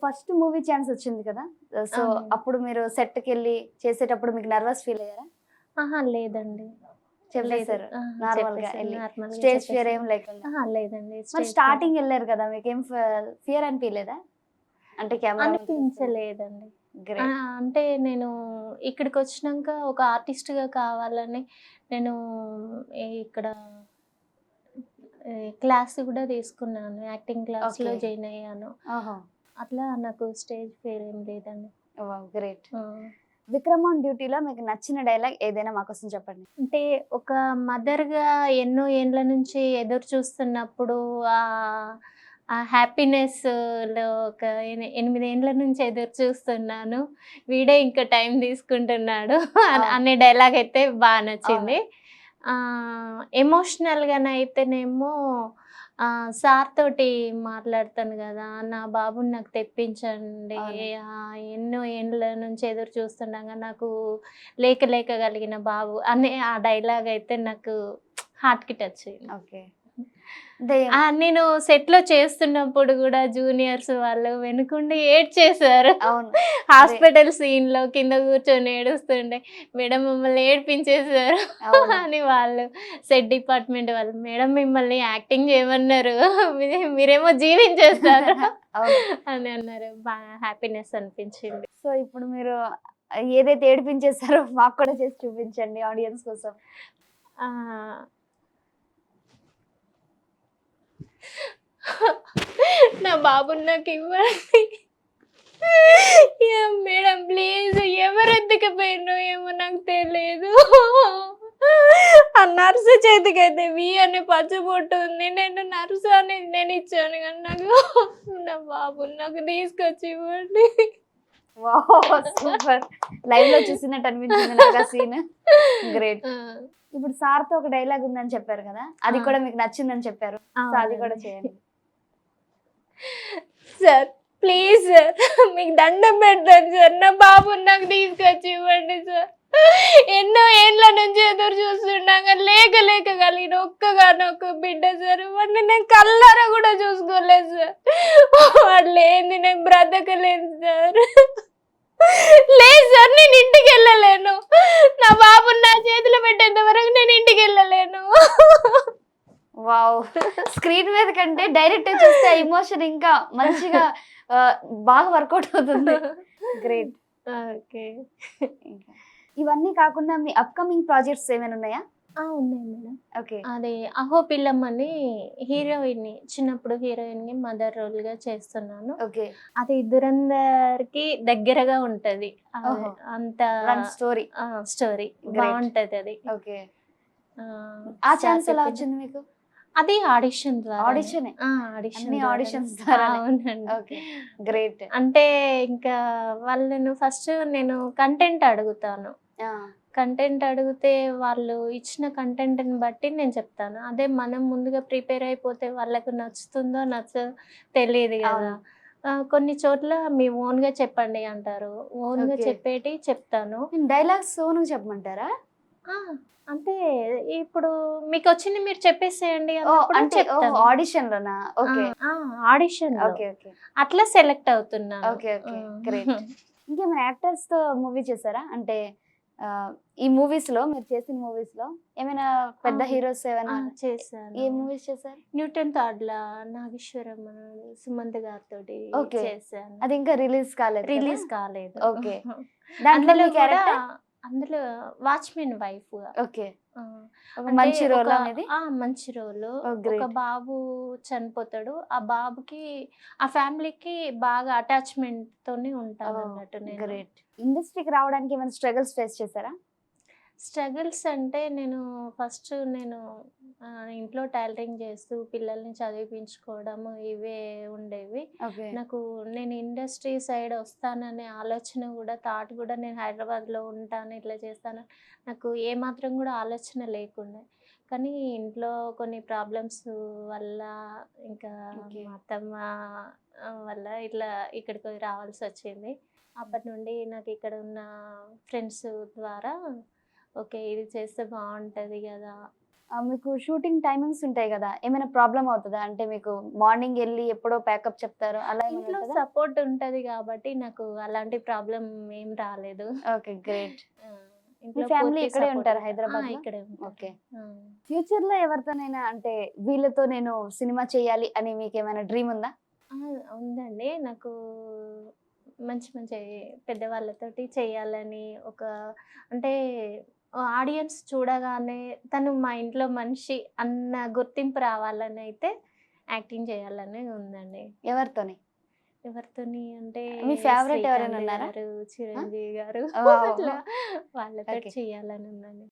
First movie chance వచ్చింది కదా! So, అవునండి. అప్పుడు మీరు సెట్‌కెళ్ళి చేసేటప్పుడు మీకు నర్వస్ ఫీల్ అయ్యారా? అహా! లేదండి. లేదు. చెప్పేసారు నార్మల్‌గా చెప్పేసాను. ఎళ్లి. నార్మల్‌గా స్టేజ్ ఫియర్ చెప్పేసాను. ఏం లేకుండా. అహా! లేదండి. మరి స్టేజ్ ఫియర్ స్టార్టింగ్ ఎళ్లారు కదా! మీకేం ఫియర్ అనిపియలేదా? అంటే కెమెరా ముందుకొస్తే అనిపించలేదండి. గ్రేట్. అంటే నేను ఇక్కడికొచ్చినంక ఒక ఆర్టిస్ట్‌గా కావాలని నేను ఇక్కడ క్లాస్ గూడా తీసుకున్నాను. యాక్టింగ్ క్లాస్‌లో ఓకే. జాయిన్ అయ్యాను. ఓహో! అట్లా నాకు స్టేజ్ ఫియర్ ఏం లేదండి. వావ్! గ్రేట్. ఆ! 'విక్రమ్ ఆన్ డ్యూటీలో' మీకు నచ్చిన డైలాగ్ ఏదైనా మాకోసం చెప్పండి. అంటే ఒక మదర్‌గా ఎన్నో ఏండ్ల నుంచి ఎదురు చూస్తున్నప్పుడు ఆ హ్యాపీనెస్‌లో ఒక 8 ఏండ్ల నుంచి ఎదురు చూస్తున్నాను. వీడే ఇంకా టైం తీసుకుంటున్నాడు అవును. అనే డైలాగ్ అయితే బా అవును. నచ్చింది. ఎమోషనల్‌గానైతేనేమో సార్ తోటి మాట్లాడతాను గదా! నా బాబుని నాకు తెప్పించండి. అవును. ఎన్నో ఏండ్ల నుంచి ఎదురు చూస్తుండగా నాకు లేక లేక కలిగిన బాబు అనే ఆ డైలాగ్ అయితే నాకు హార్ట్‌కి టచ్ అయింది. ఓకే. అంటే నేను సెట్‌లో చేస్తున్నప్పుడు గూడా జూనియర్స్ వాళ్ళు వెనకుండి ఏడ్చేశారు. అవును. అదే. హాస్పిటల్ సీన్‌లో కింద కూర్చొని ఏడుస్తుండే, "మేడం మమ్మల్ని ఏడిపించేశారు" అవును. అని వాళ్ళు సెట్ డిపార్ట్‌మెంట్ వాళ్ళు, "మేడం మిమ్మల్ని యాక్టింగ్ చేయమన్నారు. మీరేమో జీవించేస్తారు" అవును. అని అన్నారు. హ్యాపీనెస్ అనిపించింది. సో, ఇప్పుడు మీరు ఏదైతే ఏడిపించేసారో మాకు కూడా చేసి చూపించండి ఆడియన్స్ కోసం. ఆ! నా బాబుని నాకివ్వండి. మేడం ప్లీజ్ ఎవరెత్తుకుపోయిండ్రో ఏమో నాకు తెలీదు. ఆ నర్సు చేతికైతే వి అనే పచ్చబొట్టు ఉంది. నేను నర్సు అని నేనిచ్చాను గానీ నాకు నా బాబుని నాకు తీసుకొచ్చి ఇవ్వండి. వావ్! సూపర్. లైవ్‌లో చూసినట్టు అనిపించింది నాకు ఆ సీన్. గ్రేట్. ఆ! ఇప్పుడు సార్‌తో ఒక డైలాగ్ ఉందని చెప్పారు కదా! అది ఆ! కూడా మీకు నచ్చిందని చెప్పారు. సో, అది కూడా అవునండి. చేయండి. సార్ ప్లీజ్ సార్ మీకు దండం పెడతాను సార్. నా బాబుని నాకు తీసుకొచ్చి ఇవ్వండి సార్. ఎన్నో ఏండ్ల నుంచి ఎదురు చూస్తుండగా లేక లేక కలిగిన ఒక్కగానొక్క బిడ్డ సార్. వాడిని నేను కళ్ళారా కూడా చూసుకోలేదు సార్. వాడు లేనిది నేను బ్రతకలేను సార్. లేదు సార్ నేను ఇంటికెళ్ళలేను. నా బాబుని నా చేతిలో పెట్టేంత వరకు నేను ఇంటికెళ్ళలేను. వావ్! స్క్రీన్ మీద కంటే డైరెక్ట్‌గా చూస్తే ఆ ఎమోషన్ ఇంకా మంచిగా ఆహ్, బాగా వర్కౌట్ అవుతుంది. గ్రేట్. ఓకే. ఇంకా ఇవన్నీ కాకుండా మీ అప్‌కమింగ్ ప్రాజెక్ట్స్ ఏమైనా ఉన్నాయా? ఉన్నాయి మేడం. ఓకే. అది 'అహో పిల్లమ్మ' అని హీరోయిన్‌ని చిన్నప్పుడు హీరోయిన్‌ని మదర్ రోల్‌గా చేస్తున్నాను. ఓకే. అది 'దురంధర్‌కి' దగ్గరగా ఉంటది. ఓహో! అంత రన్ స్టోరీ. Story great. బావుంటదది. ఓకే. ఆ సార్ ఛాన్స్ ఎలా చెప్పింది. వచ్చింది మీకు? అది ఆడిషన్ ద్వారానే. ఆడిషనే. ఆడిషన్ అన్ని ద్వారానే. ఆడిషన్స్ ద్వారానే. అవునండి. ఓకే. గ్రేట్. అంటే ఇంకా వాళ్ళను ఫస్ట్ నేను కంటెంట్ అడుగుతాను. ఆ! కంటెంట్ అడిగితే వాళ్ళు ఇచ్చిన కంటెంట్‌ని బట్టి నేను చెప్తాను. అదే మనం ముందుగా ప్రిపేర్ అయిపోతే వాళ్ళకి నచ్చుతుందో నచ్చదో తెలీదు గదా! అవును. కొన్ని చోట్ల మీ ఓన్‌గా చెప్పండి అంటారు. ఓన్‌గా ఓకే. చెప్పేటియి చెప్తాను. డైలాగ్స్ ఓన్‌గా చెప్పమంటారా? ఆ! అంటే ఇప్పుడు మీకొచ్చింది మీరు చెప్పేసేయండి ఓహ్! అన్నప్పుడు అంటే ఓహ్! చెప్తాను. ఆడిషన్‌లోనా? ఆ! ఓకే. ఆ! ఆడిషన్‌లో. ఓకే. ఓకే. అట్లా సెలెక్ట్ అవుతున్నాను. ఓకే. ఓకే. గ్రేట్. హ్మ్. ఇంకేమైనా యాక్టర్స్‌తో మూవీ చేసారా? అంటే ఈ మూవీస్‌లో మీరు చేసిన మూవీస్‌లో ఏమైనా పెద్ద అవును. హీరోస్ ఏమైనా చేశాను. ఏ మూవీస్ చేసారు? 'న్యూటన్ థర్డ్‌లా' నాగేశ్వరరావు సుమంత్ గారితోటి ఓకే. చేశాను. అది ఇంకా రిలీజ్ కాలేదు కదా! రిలీజ్ కాలేదు. ఓకే. దాంట్లో అందులో మీ గూడా క్యారెక్టర్? అందులో వాచ్‌మెన్ వైఫ్‌గా. ఓకే. ఆ! ఒక అంటే మంచి రోలా మీది? మంచి రోలు. ఓహ్! ఒక గ్రేట్. బాబు చనిపోతాడు. ఆ బాబుకి ఆ ఫ్యామిలీకి బాగా అటాచ్‌మెంట్‌తోని ఓహ్! ఉంటానన్నట్టు నేను. గ్రేట్. ఇండస్ట్రీకి రావడానికి ఏమైనా స్ట్రగుల్స్ ఫేస్ చేసారా? స్ట్రగుల్స్ అంటే నేను ఇంట్లో టైలరింగ్ చేస్తూ పిల్లల్ని చదివిపించుకోవడం ఇవే ఉండేవి. ఓకే. నేను ఇండస్ట్రీ సైడ్ వస్తాననే ఆలోచన గూడా థాట్ గూడా నేను హైదరాబాద్‌లో ఉంటాను, ఇట్లా చేస్తాను. నాకు ఏమాత్రం గూడా ఆలోచన లేకుండే. కానీ ఇంట్లో కొన్ని ప్రాబ్లమ్స్ వల్ల ఇంకా ఓకే. మా అత్తమ్మ వల్ల ఇట్లా ఇక్కడికి రావాల్సొచ్చింది. అప్పటి నుండి నాకు ఇక్కడ ఉన్న ఫ్రెండ్స్ ద్వారా ఓకే. ఇది చేస్తే బావుంటది గదా! మీకు షూటింగ్ టైమింగ్స్ ఉంటాయి కదా, ఏమైనా ప్రాబ్లం అవుతుందా? అంటే మీకు మార్నింగ్ వెళ్ళి ఎప్పుడో ప్యాకప్ చెప్తారు, అలా ఏమైనా ఇంట్లో ఉంటుందా? సపోర్ట్ ఉంటది కాబట్టి నాకు అలాంటి ప్రాబ్లం ఏం రాలేదు. Okay, great. ఆ, మీ ఇంట్లో ఫ్యామిలీ పూర్తి ఇక్కడే సపోర్ట్ ఉంటారా ఉంటది. హైదరాబాద్ లో? ఇక్కడే ఉంటారు. ఓకే. ఆ. ఫ్యూచర్ లో ఎవరితోనైనా అంటే వీళ్ళతో నేను సినిమా చేయాలి అని మీకు ఏమైనా డ్రీమ్ ఉందా? ఆ, ఉందండి. నాకు మంచి మంచి పెద్దవాళ్ళతోటి చేయాలని ఒక అంటే ఆడియన్స్ చూడగానే తను మా ఇంట్లో మనిషి అన్న గుర్తింపు రావాలని అయితే యాక్టింగ్ చేయాలని ఉందండి. ఎవరితోని? ఎవరితోని అంటే మీ ఫేవరెట్ ఎవరైనా శ్రీకాంత్ ఉన్నారా? గారు, చిరంజీవి గారు వావ్. అట్లా వాళ్ళతోటి ఓకే. చేయాలని ఉందండి.